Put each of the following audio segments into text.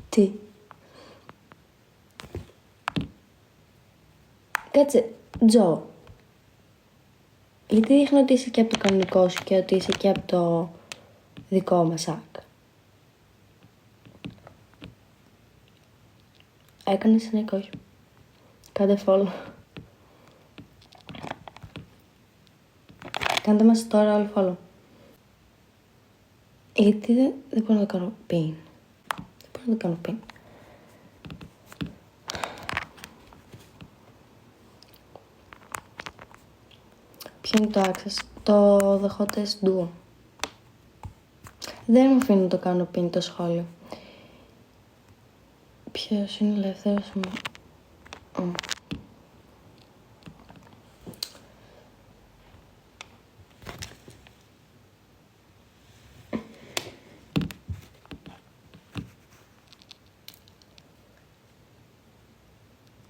Τι. Κάτσε, Τζο. Γιατί δείχνω ότι είσαι και από το κανονικό σου και ότι είσαι και από το δικό μας άκ. Έκανες συνέχεια, όχι. Κάντε follow. Κάντε μας τώρα όλοι follow. Γιατί δεν μπορώ να το κάνω pin. Δεν μπορώ να το κάνω pin. Ποιο είναι το access? Το The Hottest Duo. Δεν μου αφήνει να το κάνω pin το σχόλιο. Ποιος είναι ελεύθερος μου?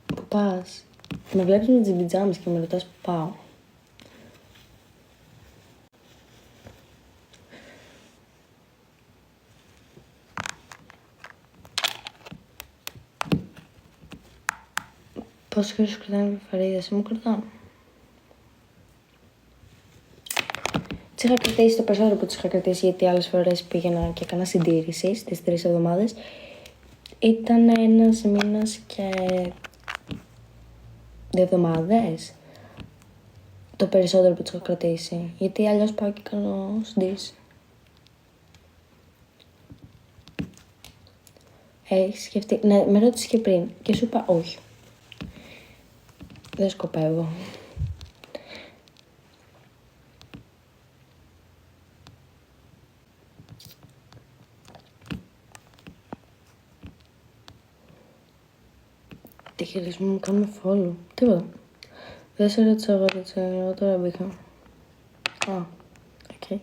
Πού πας? Με βλέπεις με τις πιτζάμες και με ρωτάς που πάω. Πόσο χρόνο σου κρατάνε οι πληροφορίες? Μου κρατάνε. Τις είχα κρατήσει το περισσότερο που τις είχα κρατήσει, γιατί άλλες φορές πήγαινα και έκανα συντήρηση στις 3 εβδομάδες. Ήταν 1 μήνας και 2 εβδομάδες. Το περισσότερο που τις είχα κρατήσει. Γιατί αλλιώς πάω και κάνω συντήρηση. Έχεις σκεφτεί? Ναι, με ρώτησες και πριν και σου είπα όχι. Δεν σκοπεύω. Τι χειρισμό μου κάνουμε follow? Τίποτα. Δεν σε ρώτησα εγώ τώρα μπήκα. Α, οκ.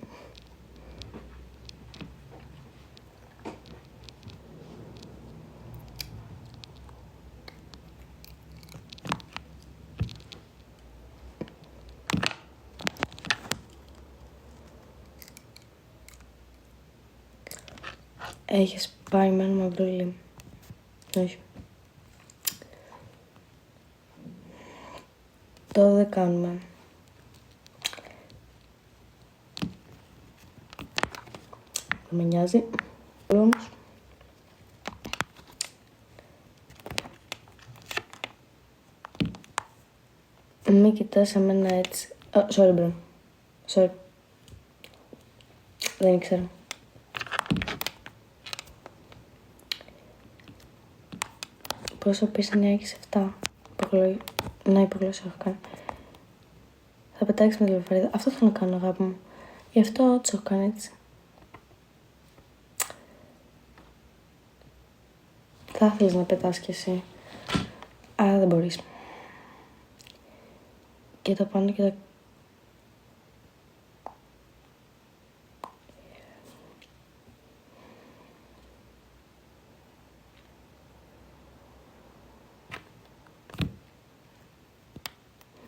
Έχεις πάει με ένα μαυρούλι? Όχι. Το δεν κάνουμε. Δεν με νοιάζει. Όμως. Μην κοιτάς εμένα έτσι. Sorry bro. Sorry. Δεν ήξερα. Πόσο πεις 9 και 7. Να υπογλώσσα έχω κάνει. Θα πετάξεις με τη λεωφορεία. Αυτό θέλω να κάνω, αγάπη μου. Γι' αυτό τις έχω κάνει έτσι. Θα ήθελες να πετάς κι εσύ. Αλλά δεν μπορείς. Και το πάνω και το...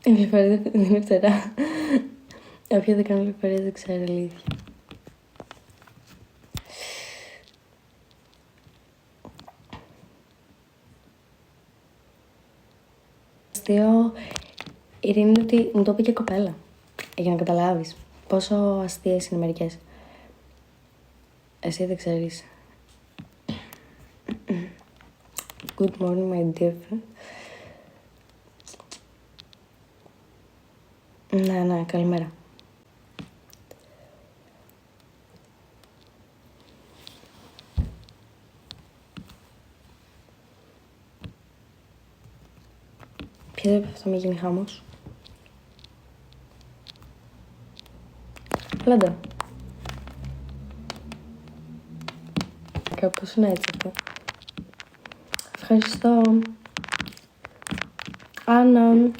Η λεωφορεία δεν είναι φτερά. Όποια δεν κάνει λεωφορεία δεν ξέρει αλήθεια. Αστείο, η Ειρήνη είναι ότι μου το είπε και κοπέλα. Για να καταλάβεις πόσο αστείες είναι μερικές. Εσύ δεν ξέρεις. Good morning, my dear friend. Ναι, καλημέρα. Ποιο δεν είπε αυτό, μην γίνει χάμος? Πλάντα. Κάπως είναι έτσι αυτό. Ευχαριστώ. Άννα.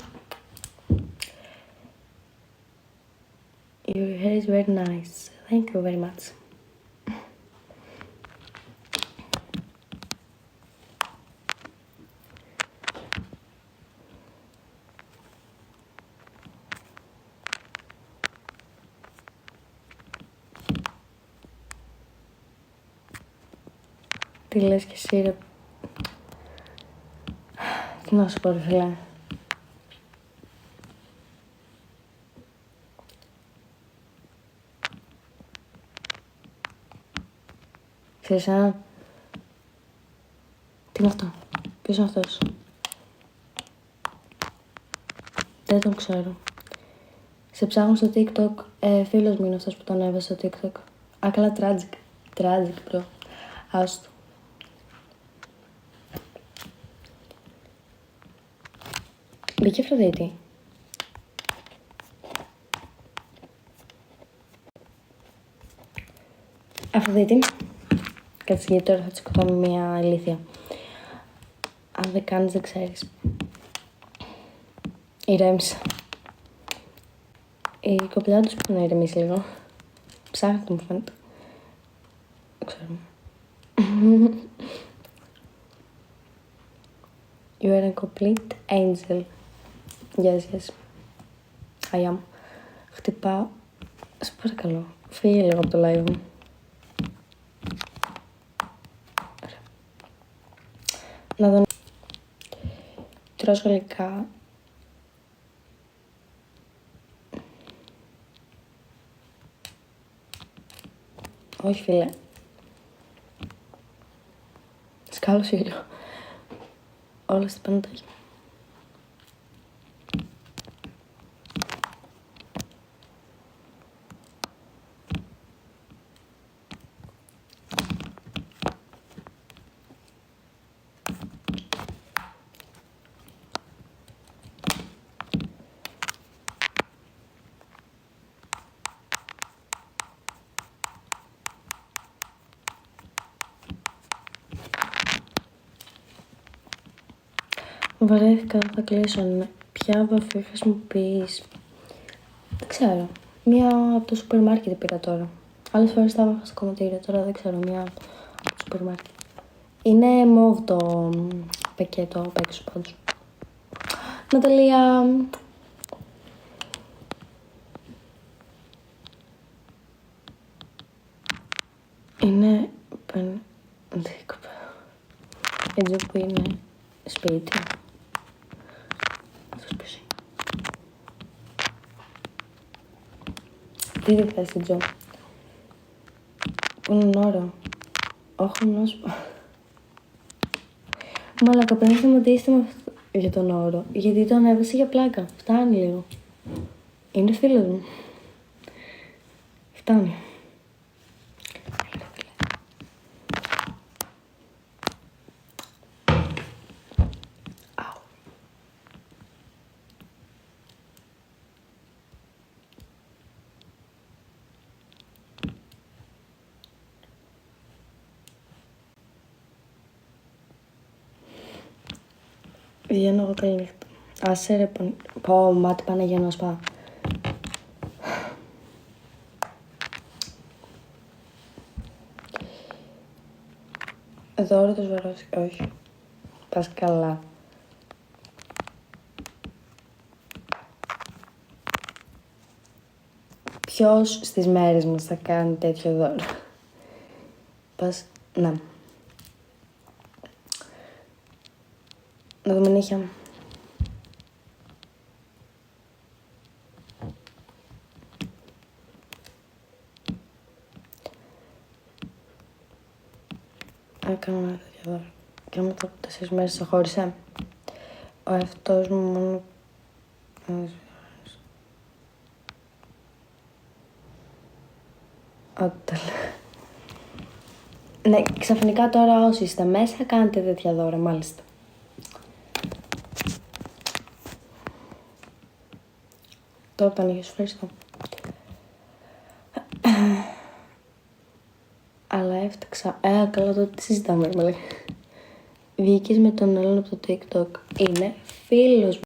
Your hair is very nice. Thank you very much. Τι λες κι εσύ ρε. Τι να σου πω ρε φίλε. Ξέρεις τι είναι αυτό. Ποιος είναι αυτός. Δεν τον ξέρω. Σε ψάχνω στο TikTok. Φίλος μου είναι αυτός που τον έβασε στο TikTok. Α, καλά, tragic. Tragic, bro. Άστο. Μπήκε Αφροδίτη. Αφροδίτη. Κάτσε γιατί τώρα θα τσικωθώ με μια αλήθεια. Αν δεν κάνεις, δεν ξέρεις. Ηρέμησα. Η κοπηλιά τους πρέπει να ηρεμήσει λίγο. Ψάχνετε μου φαίνεται. Δεν ξέρω. You are a complete angel. Yes, yes. I am. Χτυπάω. Σε παρακαλώ. Φύγε λίγο από το live μου. Να δω. Τρώω σχολικά. Όχι φίλε. Σκάλωσε ήλιο. Όλα στα παντάκια. Βαρέθηκα, θα κλείσω. Ποια βαφή χρησιμοποιείς? Δεν ξέρω. Μία από το σούπερ μάρκετ πήρα τώρα. Άλλες φορές τα έβαφα στο κομματήριο, τώρα δεν ξέρω. Μία από το σούπερ μάρκετ. Είναι μόβ το πακέτο απ' έξω πάντως. Ναταλία. Είναι πεντήκοπα. Έτσι που είναι σπίτι. Αυτό ποιος είναι. Τι δεν θες, Τζο. Πού είναι όρο. Όχι, να σου πω. Μαλάκα, πρέπει να σταματήσετε με αυτό για τον όρο. Γιατί τον έβασε για πλάκα. Φτάνει λίγο. Είναι φίλος μου. Φτάνει. Βγαίνω εγώ καλή νύχτα. Άσε ρε, πω μάτι Παναγία να σπάω. Δώρο το Σβαρόφσκι, όχι. Πας καλά. Ποιος στις μέρες μας θα κάνει τέτοιο δώρο. Πας, να. Να δούμε νύχια. Έκανα ένα τέτοιο δώρο. Και μετά από 4 μέρες σε χώρισε. Ο εαυτός μου μόνο... Ό,τι ναι, ξαφνικά τώρα όσοι είστε μέσα κάνετε τέτοια δώρα, μάλιστα. Τώρα τα ανοίγεις, ευχαριστώ. Αλλά έφταξα. Καλά, τότε τι συζητάμε, μαλάκα. Βγήκες με τον άλλον από το TikTok. Είναι φίλος μου.